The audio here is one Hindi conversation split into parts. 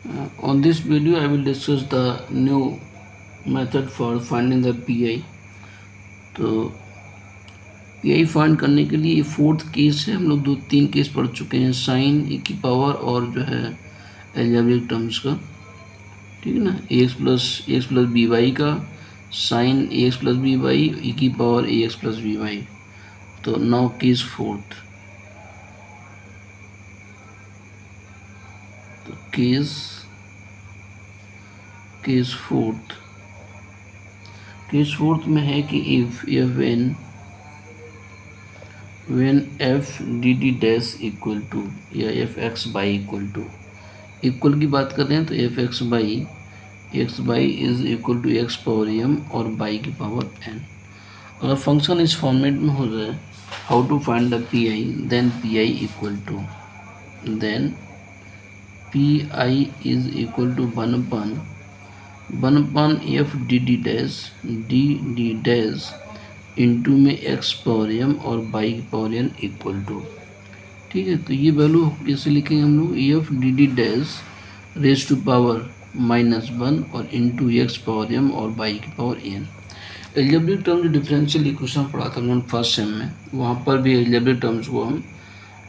On this video, I will discuss the new method for finding the PI. तो PI फाइंड करने के लिए ये फोर्थ केस है। हम लोग 2-3 केस पढ़ चुके हैं, साइन e की पावर और जो है एल्जेब्रिक टर्म्स का, ठीक है ना, ax प्लस बी वाई का, sine ax plus B Y e की power ax plus B Y. तो नाउ केस फोर्थ, तो केस फोर्थ में है कि if when f dt dash equal to या एफ एक्स बाई इक्वल की बात कर रहे हैं तो F X by is equal to X power M और बाई की पावर एन। अगर फंक्शन इस फॉर्मेट में हो जाए, how to find the P I, then P I is equal to one upon F D D dash into में एक्स पावर एम और बाई की पावर एन इक्वल टू, ठीक है। तो ये वैल्यू कैसे लिखेंगे हम लोग, F D D dash raise to power -1 और इंटू एक्स पावर एम और बाई की पावर एन। एल्जेब्रिक टर्म जो डिफरेंशियल इक्वेशन पढ़ा था हमने फर्स्ट सेम में, वहाँ पर भी एल्जेब्रिक टर्म्स को हम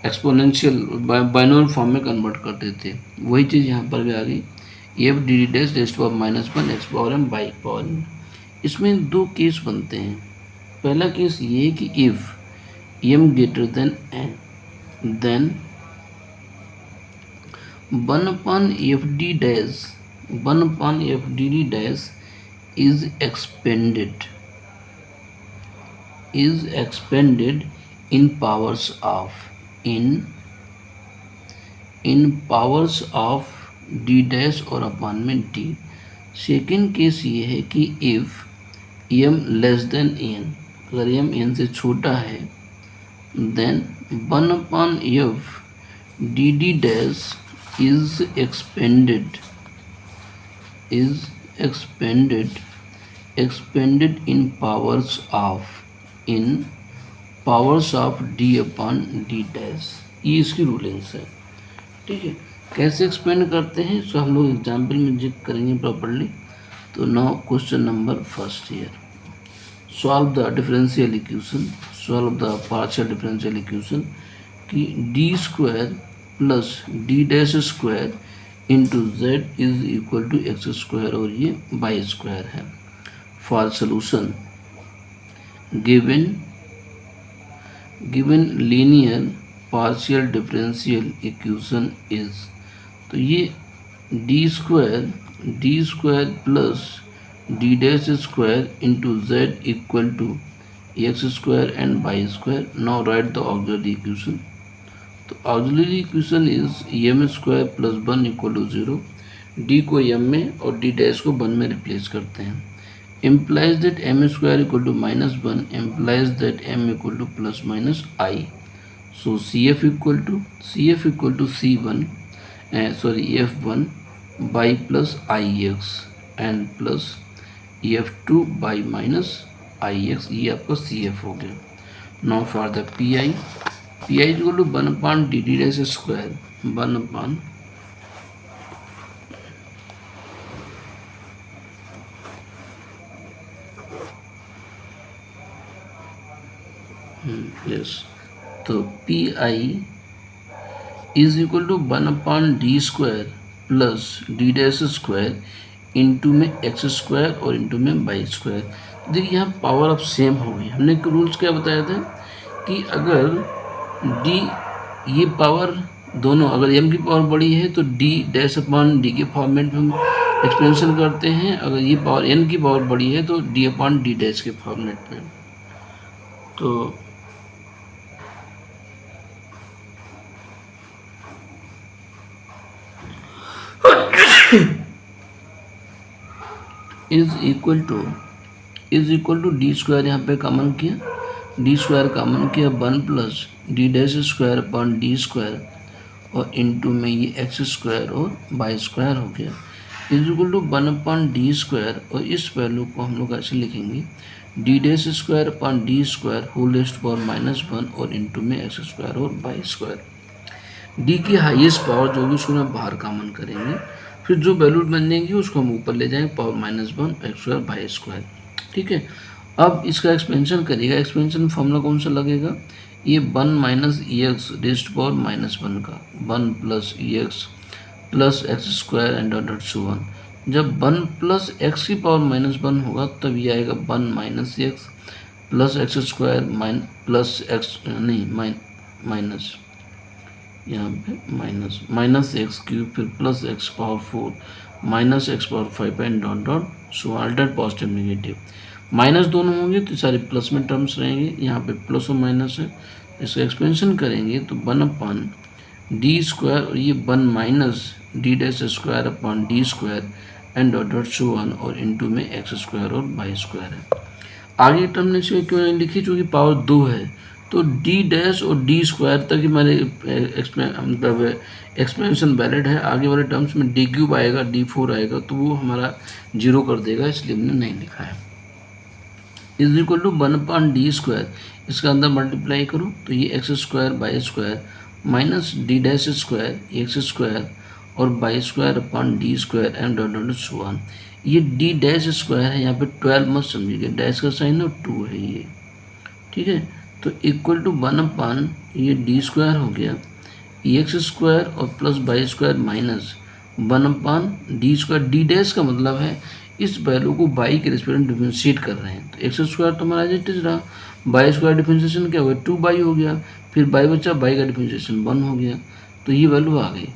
एक्सपोनेंशियल बाइनोमियल फॉर्म में कन्वर्ट करते थे। वही चीज़ यहाँ पर भी आ गई, F D D dash raise to power -1 X power M by की पावर एन। इसमें 2 केस बनते हैं। पहला केस ये कि if M greater than N, then 1 upon F D dash is expanded in powers of d dash और अपान में d। सेकेंड केस ये है कि if m less than n, अगर m n से छोटा है, then 1 upon f D D dash is expanded in powers of d upon d dash. ये इसकी रूलिंग्स है, ठीक है। कैसे एक्सपेंड करते हैं इसको हम लोग एग्जाम्पल में जिक्र करेंगे प्रॉपर्ली। तो now question number first here, solve the partial differential equation कि D square plus D dash square into Z is equal to X square और ये बाई स्क्वायर है। For solution given linear partial differential equation is, तो ये D square plus D dash square into Z equal to X square and Y square. Now write the auxiliary equation. तो auxiliary equation is M square plus 1 equal to 0। D को एम में और डी डैश को 1 में रिप्लेस करते हैं। Implies that M square equal to -1 implies that M equal to plus minus I. So C F equal to F1 by plus I X and plus F2 by minus I X, ये आपका सी एफ हो गया। Now for the P I equal to 1 upon D D dash square, 1 upon तो P I is equal to 1 upon D square plus D dash square into में एक्स स्क्वायर और इंटू में बाई स्क्वायर। देखिए यहाँ पावर ऑफ सेम हो गई। हमने रूल्स क्या बताया था कि अगर डी, ये पावर दोनों, अगर m की पावर बड़ी है तो d डैश अपॉन डी के फॉर्मेट में हम एक्सपेंशन करते हैं, अगर ये पावर n की पावर बड़ी है तो d अपॉन डी डैश के फॉर्मेट में। तो is equal to D square यहाँ पे कॉमन किया, डी स्क्वायर कॉमन किया, 1 plus D dash square upon D square और इंटू में ये एक्स स्क्वायर और बाई स्क्वायर हो गया, is equal to 1 upon D square. और इस वैल्यू को हम लोग ऐसे लिखेंगे, D dash square upon D square whole raised power -1 और इंटू में एक्स स्क्वायर और बाई स्क्वायर। डी की हाईएस्ट पावर जो भी उसको हम बाहर कॉमन करेंगे फिर जो वैल्यू बन जाएंगी उसको हम ऊपर ले जाएंगे power -1 x square Y square. ठीक है, अब इसका एक्सपेंशन करिएगा। एक्सपेंशन फॉर्मूला कौन सा लगेगा, ये 1 माइनस ई एक्स रेस्ट पावर -1 का 1 plus E x plus x square and dot so one. जब 1 प्लस एक्स की पावर -1 होगा तब ये आएगा 1 minus x plus x square plus x नहीं माइनस यहाँ पे माइनस एक्स क्यूब फिर plus x power 4 minus x power 5 and dot dot so alternate positive negative. Minus दोनों होंगे तो सारे प्लस में टर्म्स रहेंगे, यहाँ पे प्लस और माइनस है। इसका एक्सपेंशन करेंगे तो 1 डी स्क्वायर और ये 1 minus D dash square upon D square and dot dot so one और इनटू में एक्स स्क्वायर और वाई स्क्वायर है। आगे टर्म ने इसमें क्यों नहीं लिखी, चूँकि पावर 2 है तो डी डैश और डी स्क्वायर तक ही हमारे मतलब एक्सपेंशन वैलिड है। आगे वाले टर्म्स में डी क्यूब आएगा डी 4 आएगा तो वो हमारा 0 कर देगा, इसलिए हमने नहीं लिखा है। इज इक्वल टू 1/d², इसका अंदर मल्टीप्लाई करो तो ये X square Y square minus D dash square X square और by square upon D square and dot dot so on. ये डी डैश स्क्वायर है, यहाँ पे 12 मत समझिएगा, डैश का साइन और 2 है ये। ठीक है, तो इक्वल टू 1 ये डी स्क्वायर हो गया एक्स स्क्वायर और plus by square minus 1/d square. D dash का मतलब है इस वैल्यू को बाई के रिस्पेक्ट में डिफरेंशिएट कर रहे हैं, तो एक्स स्क्वायर तो हमारा एज रहा, बाई स्क्वायर डिफरेंशिएशन क्या हो गया 2 हो गया, फिर बाई बचा, बाई का डिफरेंशिएशन 1 हो गया, तो ये वैल्यू आ गई।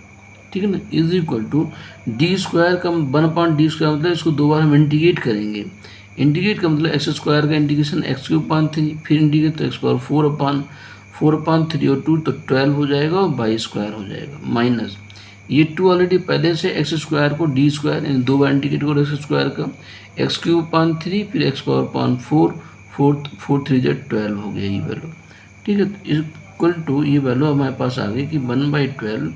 ठीक है ना, is equal to D square का 1/d स्क्वायर मतलब इसको 2 बार हम इंटीग्रेट करेंगे। इंटीग्रेट का मतलब एक्स स्क्वायर का इंटीग्रेशन x³ फिर इंटीग्रेट तो x⁴/4/3 और 2 तो 12 हो जाएगा और बाई स्क्वायर हो जाएगा माइनस ये 2 ऑलरेडी पहले से एक्स स्क्वायर को डी स्क्वायर यानी 2 बार इंटीग्रेट करो एक्स स्क्वायर का x³ फिर x⁴ 4 3 12 हो गया ये वैल्यू। ठीक है, इक्वल टू ये वैल्यू हमारे पास आ गई कि 1/12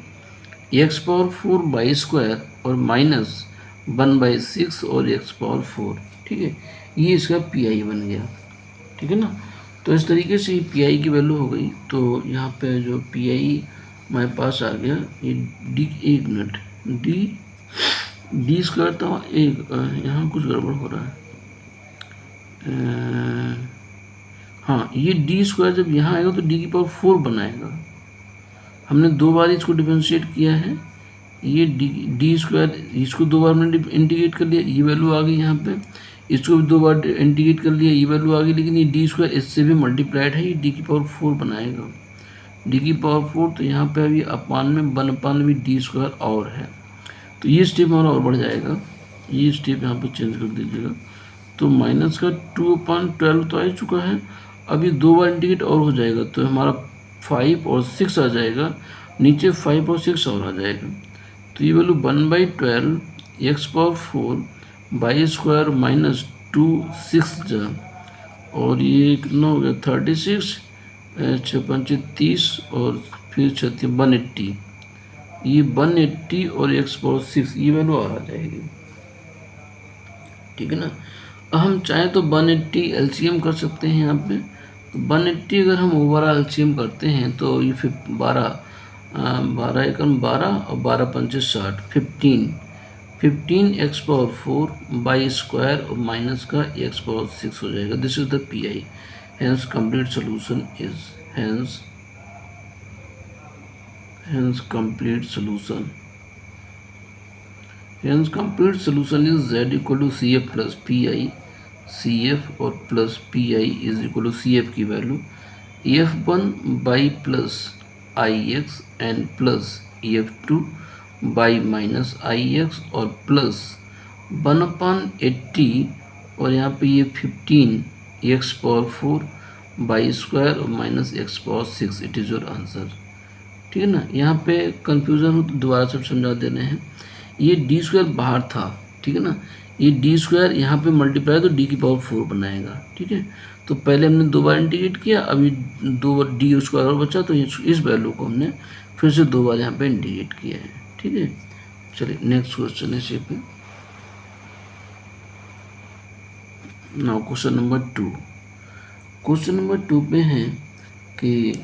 x⁴ बाई स्क्वायर और माइनस 1/6 और x⁴। ठीक है, ये इसका पी बन गया। ठीक है ना, तो इस तरीके से पी की वैल्यू हो गई। तो यहाँ पे जो पी हमारे पास आ गया ये डी, एक मिनट, डी स्क्वायर तो एक यहाँ कुछ गड़बड़ हो रहा है। हाँ, ये डी स्क्वायर जब यहाँ आएगा तो डी की पावर 4 बनाएगा। हमने 2 बार इसको डिफरेंशिएट किया है, ये डी स्क्वायर इसको 2 बार हमने इंटीग्रेट कर लिया, ये वैल्यू आ गई यहाँ पे, इसको भी 2 बार इंटीग्रेट कर लिया, ये वैल्यू आ गई, लेकिन ये डी स्क्वायर इससे भी मल्टीप्लाइड है, ये डी की पावर 4 बनाएगा, डी की पावर 4। तो यहाँ पे अभी अपान में 1 भी डी स्क्वायर और है, तो ये स्टेप हमारा और बढ़ जाएगा, ये स्टेप यहाँ पे चेंज कर दीजिएगा। तो माइनस का 2/12 तो आ चुका है, अभी 2 बार इंटीग्रेट और हो जाएगा तो हमारा 5 और 6 आ जाएगा, नीचे 5 और 6 और आ जाएगा। तो ये value 1/12 x⁴ by square minus 2 6 जा और ये कितना हो गया 36 6×5 30 और फिर 36 180, ये 180 और x⁴ ये वैल्यू आ जाएगी। ठीक है ना, हम चाहें तो 180 एलसीएम कर सकते हैं यहाँ पे। तो 180 अगर हम ओवरऑल एलसीएम करते हैं तो ये फिर 12 एकम 12 और 12×5 60 15 x⁴ बाई स्क्वायर और माइनस का x⁴ हो जाएगा। This is the P I, hence complete solution is hence complete solution is z equal to cf plus pi, cf और plus pi is equal to cf की value f1 by plus ix and plus f2 by minus ix और प्लस 1/80 और यहाँ पे ये 15 x⁴ बाई स्क्वायर और minus x⁴ it is your answer. ठीक है ना, यहाँ पे कंफ्यूजन हो तो दोबारा से समझा देने हैं। ये डी स्क्वायर बाहर था, ठीक है ना, ये डी स्क्वायर यहाँ पे मल्टीप्लाई तो डी की पावर 4 बनाएगा। ठीक है, तो पहले हमने 2 बार इंटीग्रेट किया, अभी 2 बार डी स्क्वायर और बचा तो इस वैल्यू को हमने फिर से 2 बार यहाँ पे इंटीग्रेट किया है। ठीक है, चलिए नेक्स्ट क्वेश्चन है इसी पे। Now question number 2। Question number 2 पे है कि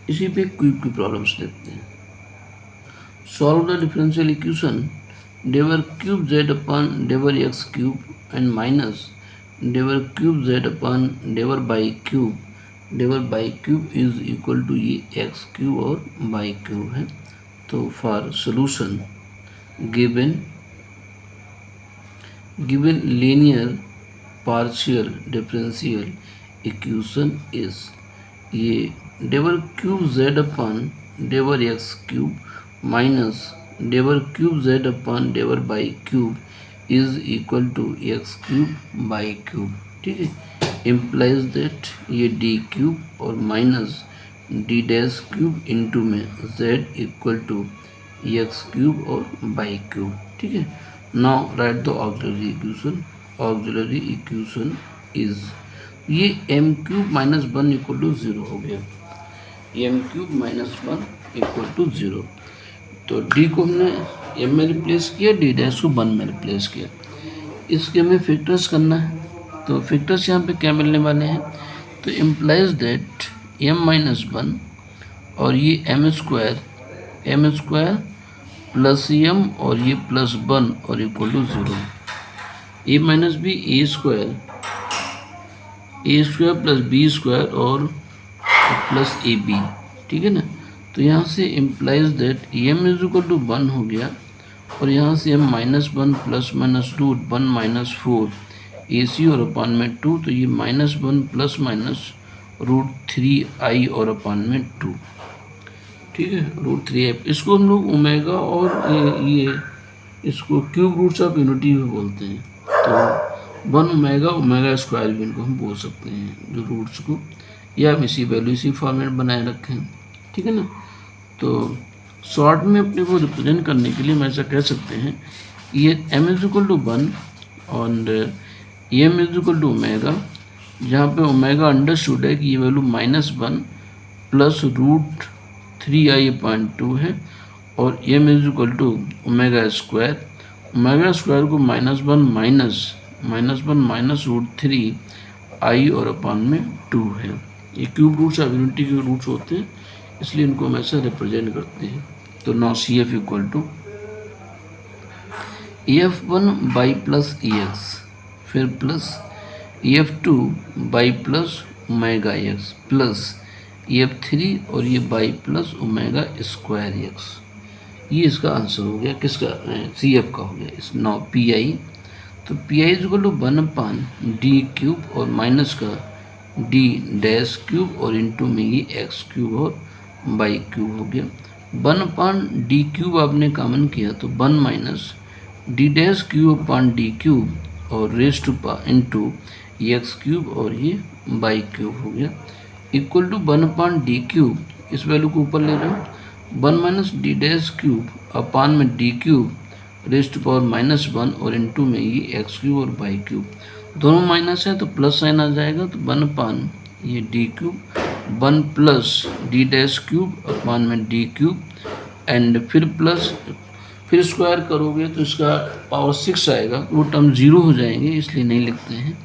इसी पे क्यूब की प्रॉब्लम्स देखते हैं। सॉल्व द डिफरेंशियल इक्वेशन डेवर क्यूब जेड अपन डेवर एक्स क्यूब एंड माइनस डेवर क्यूब जेड अपन डेवर Y cube is equal to ये एक्स क्यूब और बाई क्यूब है। तो for solution given linear partial differential equation is ये डेवर क्यूब जेड अपन डेवर एक्स क्यूब माइनस डेवर क्यूब जेड अपन डेवर Y cube is equal to X cube by cube. ठीक है, इम्प्लाइज दैट ये डी क्यूब और minus D dash cube into में Z equal to X cube और बाई क्यूब। ठीक है, now write the auxiliary equation is ये M cube minus one equal to zero हो गया, M cube minus one equal to zero. तो डी को हमने एम में रिप्लेस किया, डी डैश को वन में रिप्लेस किया। इसके हमें फैक्टर्स करना है, तो फैक्टर्स यहाँ पे क्या मिलने वाले हैं, तो implies that M minus one और ये एम स्क्वायर प्लस एम और ये प्लस वन और equal to zero. A minus B A square plus B square और प्लस ए बी। ठीक है ना, तो यहाँ से implies that M is equal to one हो गया और यहाँ से M minus one plus minus root one minus four A C और अपान में टू, तो ये minus one plus minus root three I और अपान में टू। ठीक है, रूट थ्री आई। इसको हम लोग ओमेगा और ये इसको क्यूब रूट्स ऑफ यूनिटी भी बोलते हैं। तो वन ओमेगा स्क्वायर भी इनको हम बोल सकते हैं जो रूट्स को, या हम इसी वैल्यू इसी फॉर्मेट बनाए रखें। ठीक है ना, तो शॉर्ट में अपने को रिप्रेजेंट करने के लिए हम ऐसा कह सकते हैं, ये M is equal to one और M is equal to omega, जहाँ पे ओमेगा अंडरस्टूड है कि ये value minus one plus root three I point two है और M is equal to omega square को minus one minus root three I और अपान में टू है। ये क्यूब रूट्स ऑफ यूनिटी के रूट्स होते हैं, इसलिए इनको हम ऐसा रिप्रेजेंट करते हैं। तो now C F equal to E F one Y plus E X, फिर plus E F two Y plus omega X plus E F three और ये Y plus omega square X. ये इसका आंसर हो गया, किसका, सी एफ का हो गया। इस नाउ पी आई, तो P I equal to one upon D cube और माइनस का डी डैश क्यूब और इंटू में ये एक्स क्यूब और बाई क्यूब हो गया। वन अपान डी क्यूब आपने कॉमन किया तो one minus D dash cube upon D cube और raise to into X cube और ये बाई क्यूब हो गया, equal to one upon D cube, इस वैल्यू को ऊपर ले रहे हो, one minus D dash cube upon में D cube raise to power minus one और इंटू में ये एक्स क्यूब और बाई क्यूब। दोनों माइनस है तो प्लस साइन आ जाएगा, तो वन अपान ये D cube one plus D dash cube upon में डी क्यूब एंड फिर स्क्वायर करोगे तो इसका पावर सिक्स आएगा, वो टर्म जीरो हो जाएंगे इसलिए नहीं लिखते हैं।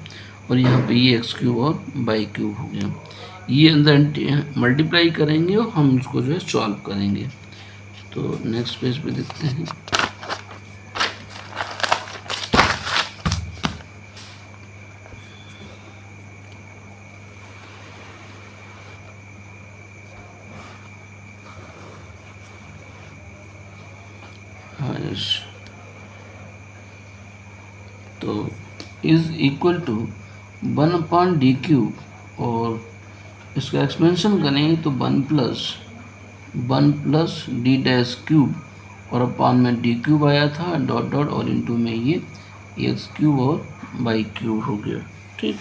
और यहाँ पे ये एक्स क्यूब और बाई क्यूब हो गया, ये अंदर मल्टीप्लाई करेंगे और हम उसको जो है सॉल्व करेंगे। तो नेक्स्ट पेज पे देखते हैं। तो is equal to one upon D cube और इसका एक्सपेंशन करेंगे तो one plus D dash cube और अपॉन में डी क्यूब आया था डॉट डॉट और इंटू में ये एक्स क्यूब और बाई क्यूब हो गया। ठीक,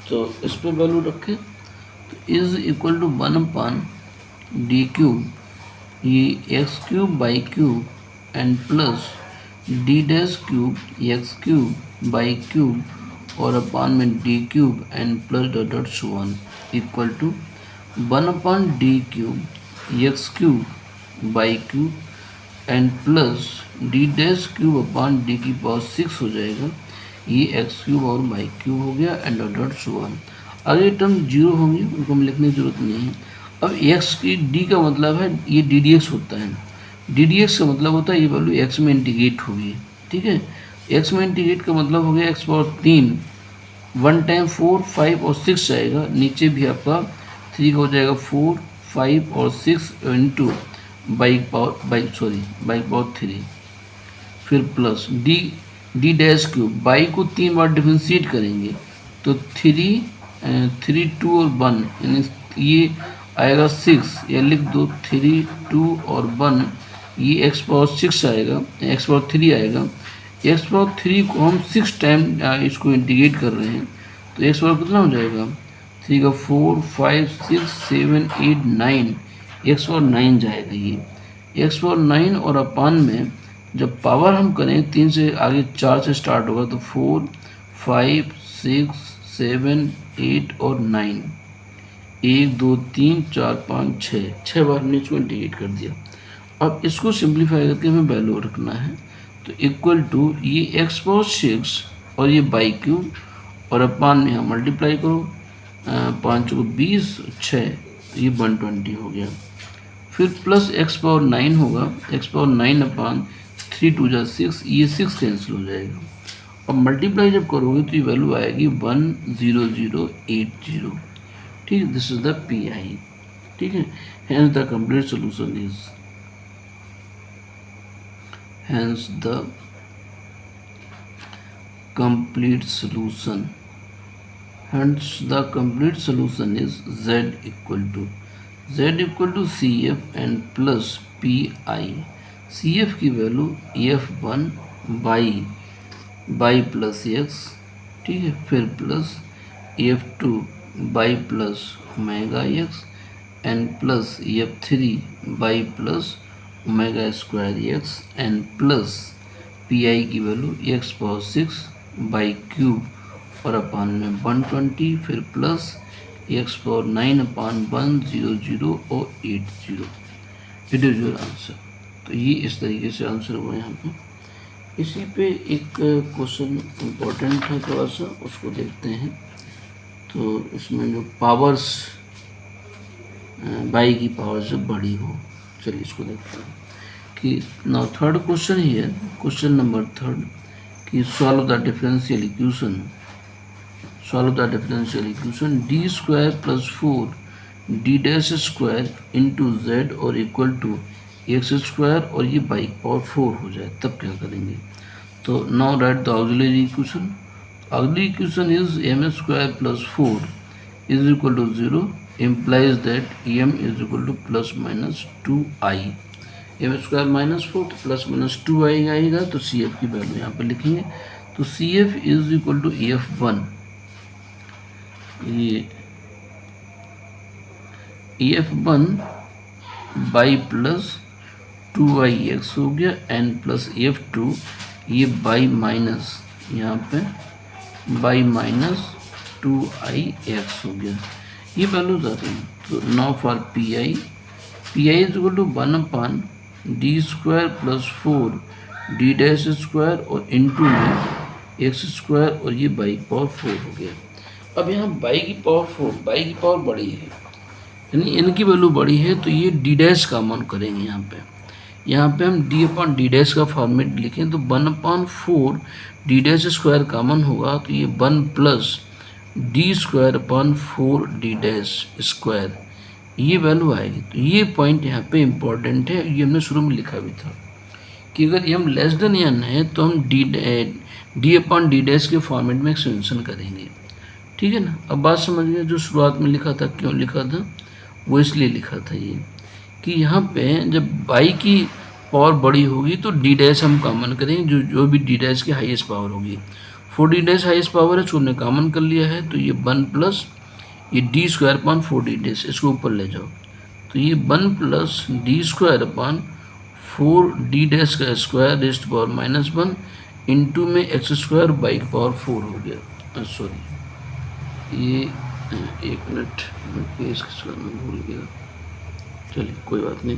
तो इस पर वैल्यू रखें तो is equal to one upon D cube, ये X cube by cube and plus D dash cube X cube by cube और अपॉन में D cube and plus dot dot so one equal to one upon D cube X cube by cube and plus D dash cube upon D की पावर सिक्स हो जाएगा, ये एक्स क्यूब और बाई क्यूब हो गया and dot dot so one. आगे टर्म जीरो होंगी, उनको हम लिखने की जरूरत नहीं है। अब एक्स की डी का मतलब है ये डी डी एक्स होता है, डी डी एक्स का मतलब होता है ये वैल्यू एक्स में इंटीग्रेट होगी, ठीक है। एक्स में इंटीग्रेट का मतलब हो गया एक्स पावर 3, 1 टाइम 4, 5 और 6 आएगा, नीचे भी आपका 3 का हो जाएगा 4, 5 और 6 इंटू बाई पावर 3, फिर plus D dash cube, by को 3 बार डिफ्रेंशिएट करेंगे तो 3, 2 और 1 यानी ये आएगा 6, या लिख दो 3, 2 और 1, ये एक्स पावर 6 आएगा, एक्स पावर 3 आएगा। एक्स पावर 3 को हम 6 टाइम इसको इंटीग्रेट कर रहे हैं तो एक्स पावर कितना हो जाएगा, 3 का 4, 5, 6, 7, 8, 9, एक्स पावर 9 जाएगा ये एक्स पावर 9, और अपान में जब पावर हम करें 3 से आगे 4 से स्टार्ट होगा तो 4, 5, 6, 7, 8 और 9, 1, 2, 3, 4, 5, 6 बार हमने इसको इंटीग्रेट कर दिया। अब इसको सिंप्लीफाई करके हमें वैल्यू रखना है तो इक्वल टू ये एक्स पावर 6 और ये बाई क्यूब, और अपान में हम मल्टीप्लाई करो 5 को 20, 6 तो ये 120 हो गया। फिर प्लस एक्स पावर 9 होगा, एक्स पावर 9 अपान 3 2 जा 6, ये 6 कैंसिल हो जाएगा, और मल्टीप्लाई जब करोगे तो ये वैल्यू आएगी 10080, ठीक है। दिस इज द पी आई, ठीक है। Hence the complete solution is, hence the complete solution is z equal to cf and plus pi। cf की value f1 by plus X, ठीक है, फिर plus f2 by plus omega X and plus f3 Y plus omega square X and plus P I की value X power 6 Y cube और अपान में 120, फिर प्लस एक्स पावर 9 अपान 100 और 80। It is your answer. तो ये इस तरीके से आंसर हुआ यहाँ पे। इसी पे एक क्वेश्चन इम्पोर्टेंट है थोड़ा सा, उसको देखते हैं। तो इसमें जो पावर्स बाई की पावर जब बड़ी हो, चलिए इसको देखते हैं कि नाउ थर्ड क्वेश्चन ही है, क्वेश्चन नंबर 3 कि solve the differential equation D square plus 4 D dash square into Z और इक्वल टू एक्स स्क्वायर, और ये बाई पावर 4 हो जाए तब क्या करेंगे। तो now write the auxiliary equation. Auxiliary equation is M square plus 4 is equal to 0 implies that m is equal to plus minus 2i। M square minus 4 तो प्लस माइनस 2i आएगा, तो सी एफ की वैल्यू यहाँ पर लिखेंगे। तो C F is equal to f1, ये f1 बाई प्लस 2ix हो गया एन प्लस f2 ये बाई माइनस यहाँ पे बाई माइनस 2ix हो गया, ये वैल्यूज आती हैं। तो now for P I is equal to 1 upon D square plus 4 D dash square और इंटू में एक्स स्क्वायर, और ये बाई पावर 4 हो गया। अब यहाँ बाई की पावर बड़ी है, यानी इनकी वैल्यू बड़ी है, तो ये डी डैश का मान करेंगे यहाँ पे हम डी अपॉन डी डैश का फॉर्मेट लिखें तो 1/4 डी डैश स्क्वायर कॉमन होगा, तो ये 1 plus D square upon 4 D dash square, ये वैल्यू आएगी। तो ये पॉइंट यहाँ पे इम्पॉर्टेंट है, ये हमने शुरू में लिखा भी था कि अगर ये हम लेस देन एन है तो हम डी अपॉन डी डैश के फॉर्मेट में एक्सटेंशन करेंगे, ठीक है ना। अब बात समझ गए, जो शुरुआत में लिखा था क्यों लिखा था, वो इसलिए लिखा था ये कि यहाँ पे जब बाई की पावर बड़ी होगी तो डी डैश हम कॉमन करेंगे, जो भी डी डैश की हाईएस्ट पावर होगी। 4 डी डैश हाईएस्ट पावर है, तो हमने कॉमन कर लिया है, तो ये 1 प्लस ये D square upon 4 D dash, इसको ऊपर ले जाओ, तो ये 1 plus D square upon 4 D dash का स्क्वायर रेस्ट पावर -1 इंटू में एक्स स्क्वायर बाई पावर 4 हो गया। सॉरी ये 1 मिनट पेज में भूल गया, चलिए कोई बात नहीं।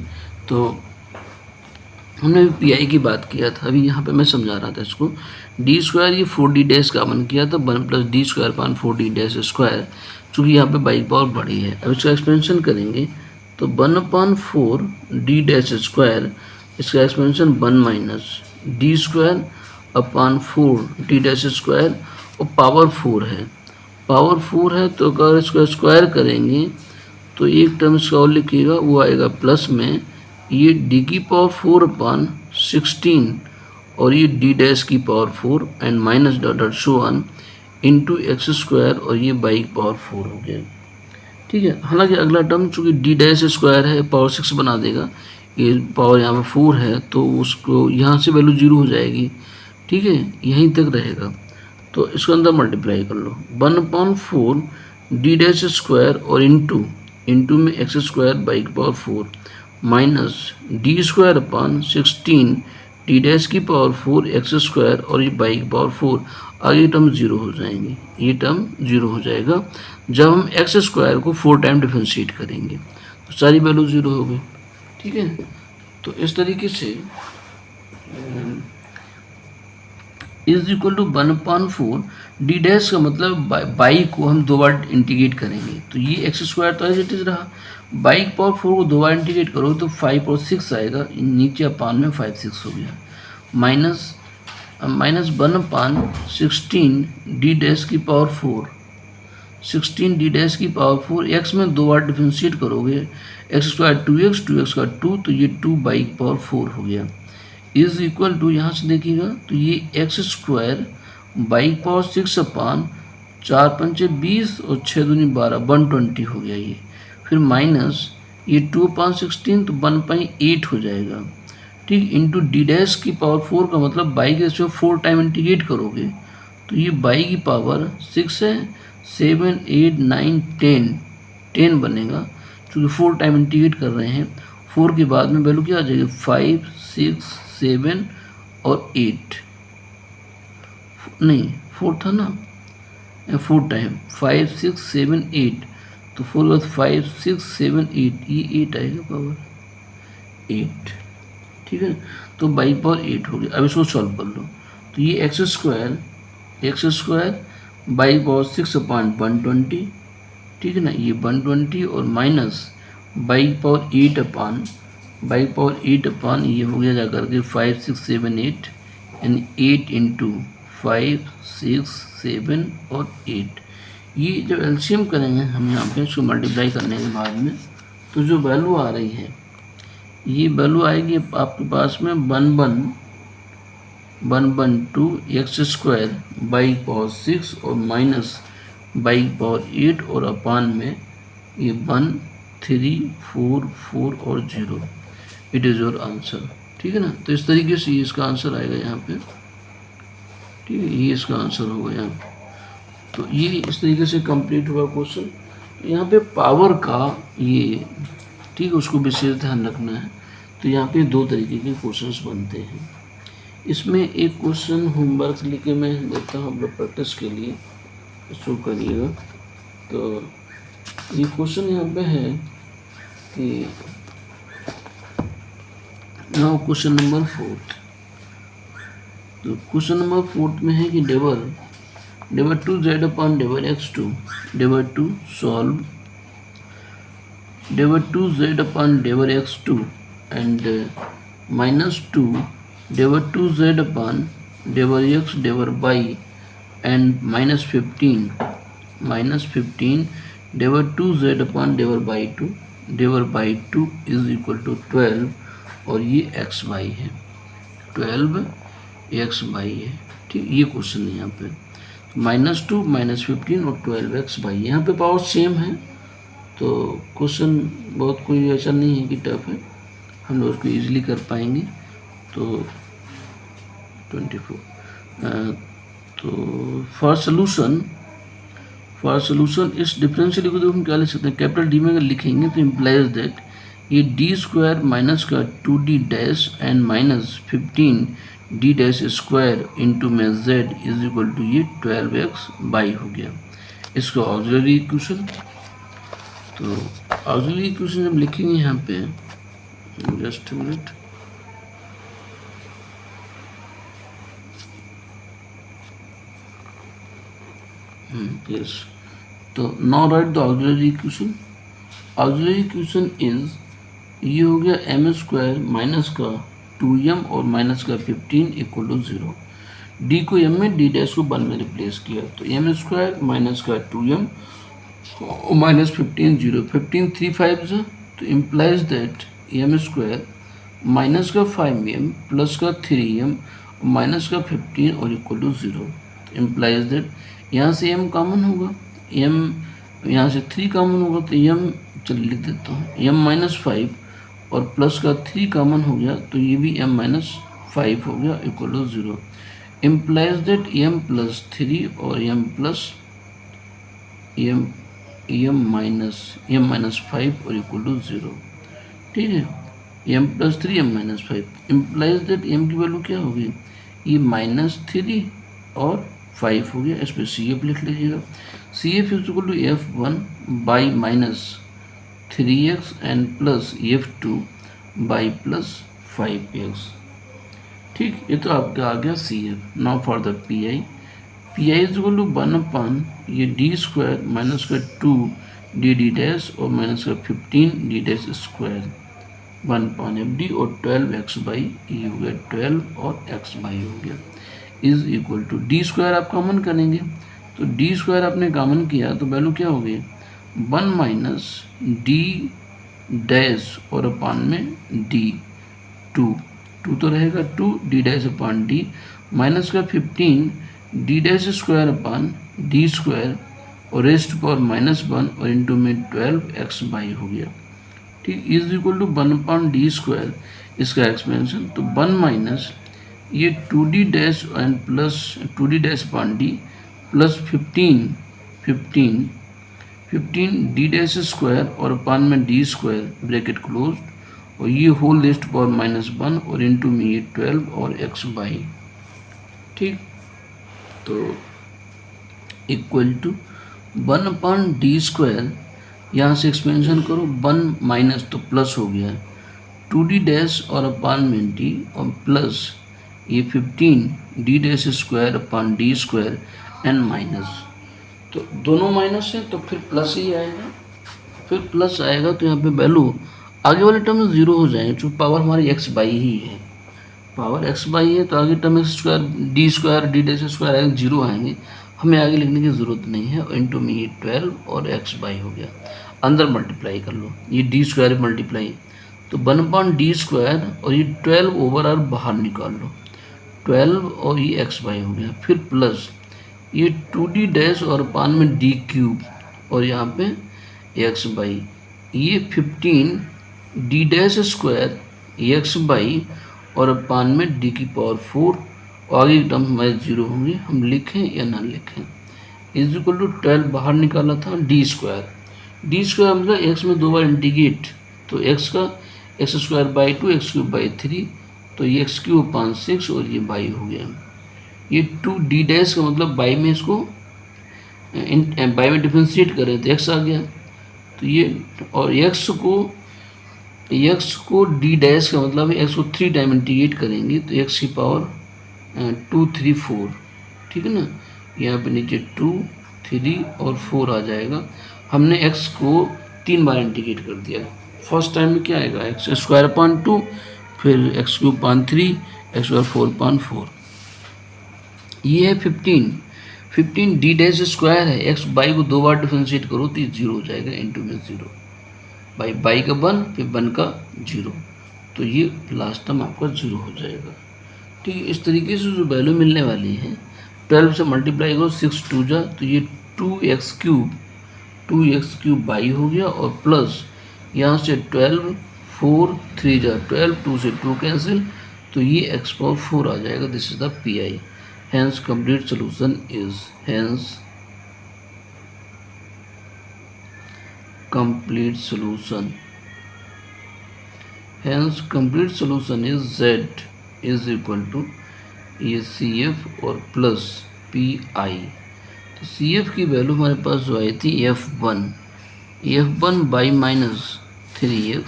तो हमने पी आई की बात किया था, अभी यहाँ पे मैं समझा रहा था इसको। डी स्क्वायर ये 4 डी डैश कॉमन किया था, 1 plus D square upon 4 D dash square, चूँकि यहाँ पे बाई पावर बड़ी है। अब इसका एक्सपेंशन करेंगे तो 1/4 डी डैश स्क्वायर, इसका expansion 1 minus D square upon 4 D dash square, और पावर 4 है, पावर 4 है तो अगर इसको स्क्वायर करेंगे तो एक टर्म इसका और लिखिएगा, वो आएगा प्लस में ये डी की पावर 4 अपॉन 16 और ये डी डैश की power 4 and minus dot dot so on into x square और ये बाई की पावर 4 हो गया। ठीक है, हालांकि अगला टर्म चूँकि डी डैश स्क्वायर है पावर 6 बना देगा, ये पावर यहाँ पे 4 है तो उसको यहाँ से वैल्यू 0 हो जाएगी। ठीक है, यहीं तक रहेगा, तो इसको अंदर मल्टीप्लाई कर लो 1/4 डी डैश स्क्वायर और इंटू में एक्स स्क्वायर बाई की power 4 minus D square upon 16 D dash की पावर 4 एक्स स्क्वायर और ये बाई की पावर 4, आगे टर्म 0 हो जाएंगे, ये टर्म 0 हो जाएगा जब हम एक्स स्क्वायर को 4 टाइम डिफरेंशिएट करेंगे, तो सारी वैल्यू 0 हो गई। ठीक है, तो इस तरीके से is equal to 1/4 D dash का मतलब बाई को हम 2 बार इंटीग्रेट करेंगे, तो ये एक्स स्क्वायर तो एज इट इज रहा, बाई पावर 4 को 2 बार इंटीग्रेट करोगे तो 5 और 6 आएगा, नीचे अपान में 5 6 हो गया, माइनस 1/16 डी डैश की पावर 4, 16 डी डैश की पावर 4 एक्स में 2 बार डिफरेंशिएट करोगे, एक्स स्क्वायर 2x 2x का 2, तो ये 2 बाई पावर 4 हो गया, इज इक्वल टू यहाँ से देखिएगा तो ये एक्स स्क्वायर बाई पावर 6 अपान 4 पंचे 20 और 6 दूनी 12 120 हो गया ये, फिर माइनस ये 2/16 तो 1/8 हो जाएगा। ठीक, इंटू डी डैश की पावर 4 का मतलब बाई के रेशियो 4 टाइम इंटीग्रेट करोगे तो ये बाई की पावर 6 है, 7 8 9 10 बनेगा, क्योंकि 4 टाइम इंटीग्रेट कर रहे हैं, 4 के बाद में वैल्यू क्या आ जाएगी 5 6 7 और 8, नहीं 4 था ना, 4 टाइम 5 6 7 8, तो 4 के बाद 5 6 7 8, ये 8 आएगा पावर 8। ठीक है, तो बाई पावर 8 हो गया। अब इसको सॉल्व कर लो, तो ये X square by power 6 upon 120, ठीक है ना, ये 120 और माइनस बाई पावर 8 अपॉन ये हो गया जाकर के 5 6 7 8 यानी 8 इंटू 5 6 7 और 8, ये जब एलसीएम करेंगे हम यहाँ पे इसको मल्टीप्लाई करने के बाद में, तो जो वैल्यू आ रही है ये वैल्यू आएगी आपके पास में 1/2 एक्स स्क्वायर बाई पावर 6 और माइनस बाई पावर 8 और अपान में ये 1 3 4 4 और 0, इट इज़ योर आंसर। ठीक है ना, तो इस तरीके से ये इसका आंसर आएगा यहाँ पे। ठीक है, ये इसका आंसर होगा यहाँ पे। तो ये इस तरीके से कंप्लीट हुआ क्वेश्चन। यहाँ पे पावर का ये, ठीक है, उसको विशेष ध्यान रखना है। तो यहाँ पे 2 तरीके के क्वेश्चंस बनते हैं। इसमें एक क्वेश्चन होमवर्क लेके मैं देता हूँ आप लोग प्रैक्टिस के लिए, इसको करिएगा। तो ये क्वेश्चन यहाँ पे है कि नाउ क्वेश्चन नंबर 4। तो क्वेश्चन नंबर 4 में है कि डेवर 2z अपॉन डेवर x2, डेवर 2 सॉल्व डेवर 2z अपॉन डेवर x2 एंड -2 डेवर 2z अपॉन डेवर x डेवर y एंड -15 डेवर 2z अपॉन डेवर by 2 इज इक्वल टू 12 और ये xy है, 12 xy है। ठीक, ये क्वेश्चन है यहाँ पे -2 -15 और 12xy। यहाँ पे पावर सेम है, तो क्वेश्चन बहुत कोई ऐसा नहीं है कि टफ है, हम लोग उसको ईजिली कर पाएंगे। तो 24 तो फॉर सोल्यूशन इस डिफरेंशियल इक्वेशन हम क्या लिख सकते हैं, कैपिटल डी में अगर लिखेंगे तो इम्प्लाइज दैट ये डी स्क्वायर माइनस का 2d dash and -15 D dash square into में z इज इक्वल टू ये 12x हो गया। इसका ऑक्सिलरी इक्वेशन, तो ऑक्सिलरी इक्वेशन जब लिखेंगे यहाँ पे, जस्ट मिनट, यस, तो now write the auxiliary equation. Auxiliary equation is, ये हो गया एम स्क्वायर माइनस का 2m और माइनस का 15 इक्वल टू 0। डी को m में, डी डैश को 1 में रिप्लेस किया, तो एम स्क्वायर माइनस का 2m और माइनस 15 0, 15 3 5 जो, तो implies that M square minus का 5m प्लस का 3m माइनस का 15 और इक्वल टू 0, तो इम्प्लाइज दैट यहाँ से m कॉमन होगा, m यहाँ से 3 कॉमन होगा, तो m चलिए लिख देता हूँ, m माइनस 5 और प्लस का 3 कॉमन हो गया, तो ये भी m माइनस 5 हो गया equal to 0, implies that m plus 3 और m माइनस 5 और इक्वल टू 0, ठीक है। m plus 3 m minus 5 implies that m की वैल्यू क्या होगी, ये माइनस 3 और 5 हो गया, इस पर सी एफ लिख लीजिएगा। C F is equal to f1 by minus 3x and plus f2 by plus 5x, ठीक। ये तो आपका आ गया C F. Now for the P I, P I is equal to 1 upon ये डी स्क्वायर माइनस का 2 डी डी डैश और माइनस का 15 डी डैश स्क्वायर 1 पान एफ डी और 12x बाई ये हो गया 12 और x बाई हो गया is equal to D square आप कॉमन करेंगे, तो डी स्क्वायर आपने कॉमन किया तो वैल्यू क्या हो गई 1 माइनस डी डैश और अपान में डी 2 तो रहेगा 2 D dash upon D minus का 15 D dash square upon D square और रेस्ट पावर -1 और इंटू में 12x बाई हो गया, ठीक, is equal to 1 upon D square, इसका एक्सपेंशन, तो 1 माइनस ये 2d dash and plus 2d dash upon D plus 15 D dash square और अपान में डी स्क्वायर ब्रैकेट क्लोज और ये होल रेस्ट पावर -1 और इंटू में ये 12 और x बाई, ठीक, तो equal to 1 upon D square, यहाँ से एक्सपेंशन करो 1 माइनस तो प्लस हो गया 2d डैश और अपान में डी और प्लस ये 15 D dash square upon D square and minus, तो दोनों माइनस है तो फिर प्लस ही आएगा, फिर प्लस आएगा तो यहाँ पे वैल्यू आगे वाले टर्म में 0 हो जाएंगे, जो पावर हमारी x बाई ही है, पावर x बाई है तो आगे term x square D dash square आएंगे 0 आएंगे, हमें आगे लिखने की ज़रूरत नहीं है, और इंटू में ये 12 और x बाई हो गया, अंदर मल्टीप्लाई कर लो, ये डी स्क्वायर मल्टीप्लाई तो 1 अपॉन डी स्क्वायर और ये 12 ओवर आर बाहर निकाल लो 12 और ये x बाई हो गया, फिर प्लस ये 2d डैश और अपान में d क्यूब और यहाँ पे x बाई ये 15 d dash square x by और अपान में d की पावर 4 और आगे टर्म हमारे 0 होंगे, हम लिखें या ना लिखें, इज इक्वल टू 12 बाहर निकाला था डी स्क्वायर मतलब x में 2 बार इंटीग्रेट, तो x का x square by 2 x cube by 3, तो ये एक्स क्यूब अपान 6 और ये बाई हो गया, ये 2 डी डैश का मतलब बाई में इसको बाई में डिफ्रेंशिएट करें तो एक्स आ गया, तो ये और एक्स को डी डैश का मतलब एक्स को 3 टाइम इंटीग्रेट करेंगे तो एक्स की पावर 2 3 4, ठीक है ना, यहाँ पे नीचे 2 3 और 4 आ जाएगा, हमने एक्स को 3 बार इंटीग्रेट कर दिया, फर्स्ट टाइम में क्या आएगा एक्स स्क्वायर अपान 2 फिर एक्स क्यूब अपान 3 एक्स स्क्वायर 4 अपान 4, ये है 15 डी डैश स्क्वायर है, एक्स बाई को 2 बार डिफ्रेंशिएट करो तो ये 0 हो जाएगा, इंटू में 0 बाई का 1 फिर 1 का 0, तो ये लास्ट टर्म आपका 0 हो जाएगा, ठीक है। इस तरीके से जो वैल्यू मिलने वाली है 12 से मल्टीप्लाई करो 6 2 जा तो ये 2x क्यूब बाई हो गया और प्लस यहाँ से 12 4 3 जा 12 2 से 2 कैंसिल, तो ये x पावर 4 आ जाएगा, this is the P I, hence complete solution is complete solution is z is equal to ये सी एफ और प्लस पी आई, तो सी एफ की वैल्यू हमारे पास जो आई थी f1 by minus 3x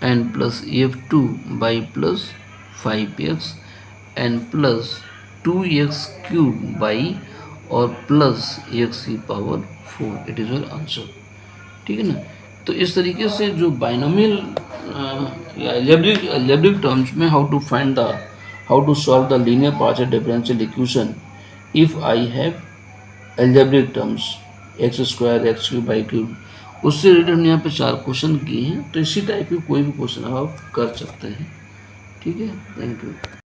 and plus f2 by plus 5x and plus 2x cube by और प्लस x की power 4, it is your answer, ठीक है ना। तो इस तरीके से जो बाइनोमियल या एल्जेब्रिक टर्म्स में how to solve the linear partial differential equation if I have algebraic terms X square X cube by cube, उससे रिलेटेड हमने यहाँ पे 4 क्वेश्चन किए हैं। तो इसी टाइप के कोई भी क्वेश्चन आप कर सकते हैं। ठीक है, थैंक यू।